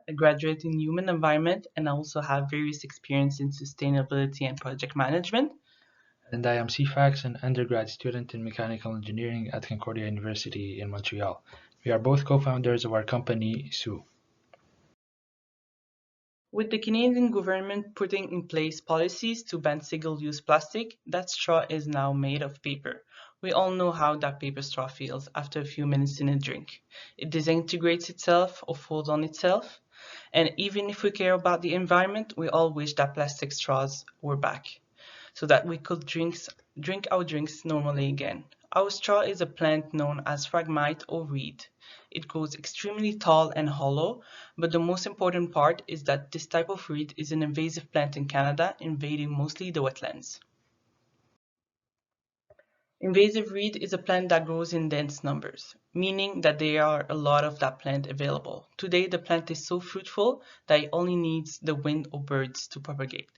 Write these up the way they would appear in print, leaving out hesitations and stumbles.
a graduate in human environment, and I also have various experience in sustainability and project management. And I am CFAX, an undergrad student in mechanical engineering at Concordia University in Montreal. We are both co-founders of our company, SU. With the Canadian government putting in place policies to ban single-use plastic, that straw is now made of paper. We all know how that paper straw feels after a few minutes in a drink. It disintegrates itself or folds on itself. And even if we care about the environment, we all wish that plastic straws were back so that we could drink our drinks normally again. Our straw is a plant known as phragmite or reed. It grows extremely tall and hollow, but the most important part is that this type of reed is an invasive plant in Canada, invading mostly the wetlands. Invasive reed is a plant that grows in dense numbers, meaning that there are a lot of that plant available. Today, the plant is so fruitful that it only needs the wind or birds to propagate,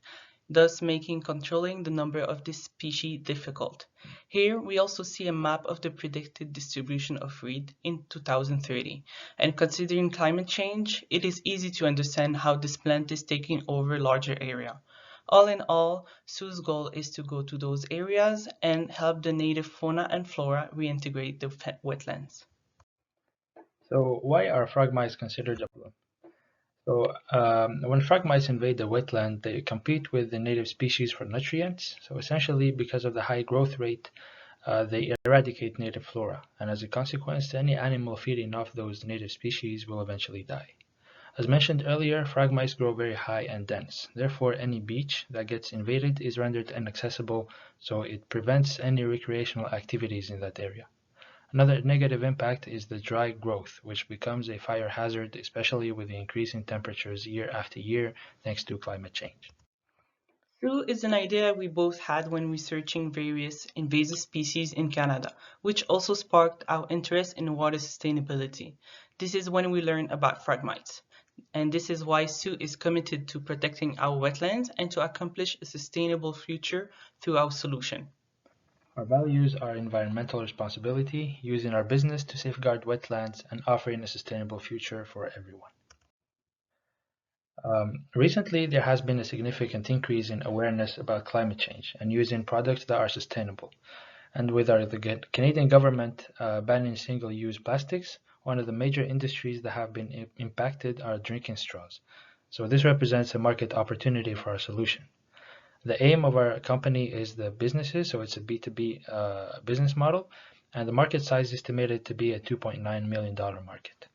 thus making controlling the number of this species difficult. Here, we also see a map of the predicted distribution of reed in 2030. And considering climate change, it is easy to understand how this plant is taking over a larger area. All in all, Sue's goal is to go to those areas and help the native fauna and flora reintegrate the wetlands. So why are frog mice considered a problem? So when frog mice invade the wetland, they compete with the native species for nutrients. So essentially, because of the high growth rate, they eradicate native flora, and as a consequence, any animal feeding off those native species will eventually die. As mentioned earlier, frog mice grow very high and dense. Therefore, any beach that gets invaded is rendered inaccessible, so it prevents any recreational activities in that area. Another negative impact is the dry growth, which becomes a fire hazard, especially with the increasing temperatures year after year thanks to climate change. True is an idea we both had when researching various invasive species in Canada, which also sparked our interest in water sustainability. This is when we learned about fragmites. And this is why Sue is committed to protecting our wetlands and to accomplish a sustainable future through our solution. Our values are environmental responsibility, using our business to safeguard wetlands, and offering a sustainable future for everyone. Recently, there has been a significant increase in awareness about climate change and using products that are sustainable. And with the Canadian government banning single-use plastics, one of the major industries that have been impacted are drinking straws. So this represents a market opportunity for our solution. The aim of our company is the businesses, so it's a B2B business model, and the market size is estimated to be a $2.9 million market.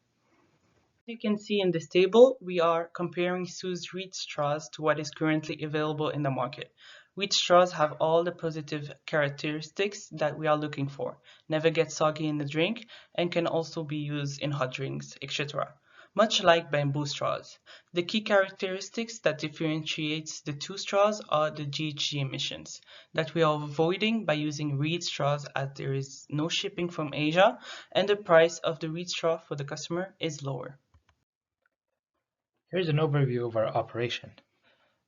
You can see in this table, we are comparing Sue's reed straws to what is currently available in the market. Reed straws have all the positive characteristics that we are looking for, never get soggy in the drink, and can also be used in hot drinks, etc. Much like bamboo straws. The key characteristics that differentiates the two straws are the GHG emissions that we are avoiding by using reed straws, as there is no shipping from Asia and the price of the reed straw for the customer is lower. Here's an overview of our operation.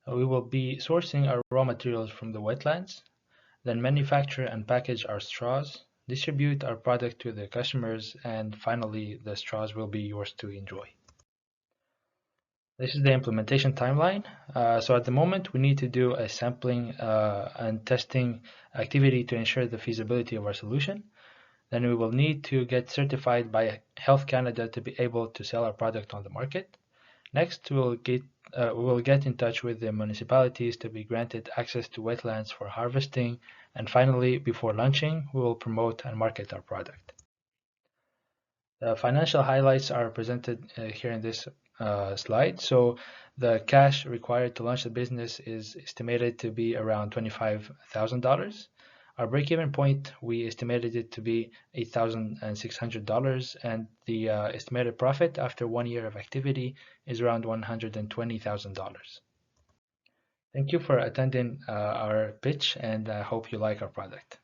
We will be sourcing our raw materials from the wetlands, then manufacture and package our straws, distribute our product to the customers, and finally the straws will be yours to enjoy. This is the implementation timeline. So at the moment, we need to do a sampling and testing activity to ensure the feasibility of our solution. Then we will need to get certified by Health Canada to be able to sell our product on the market. Next, we will get in touch with the municipalities to be granted access to wetlands for harvesting. And finally, before launching, we will promote and market our product. The financial highlights are presented here in this slide. So the cash required to launch the business is estimated to be around $25,000. Our break-even point, we estimated it to be $8,600, and the estimated profit after 1 year of activity is around $120,000. Thank you for attending our pitch, and I hope you like our product.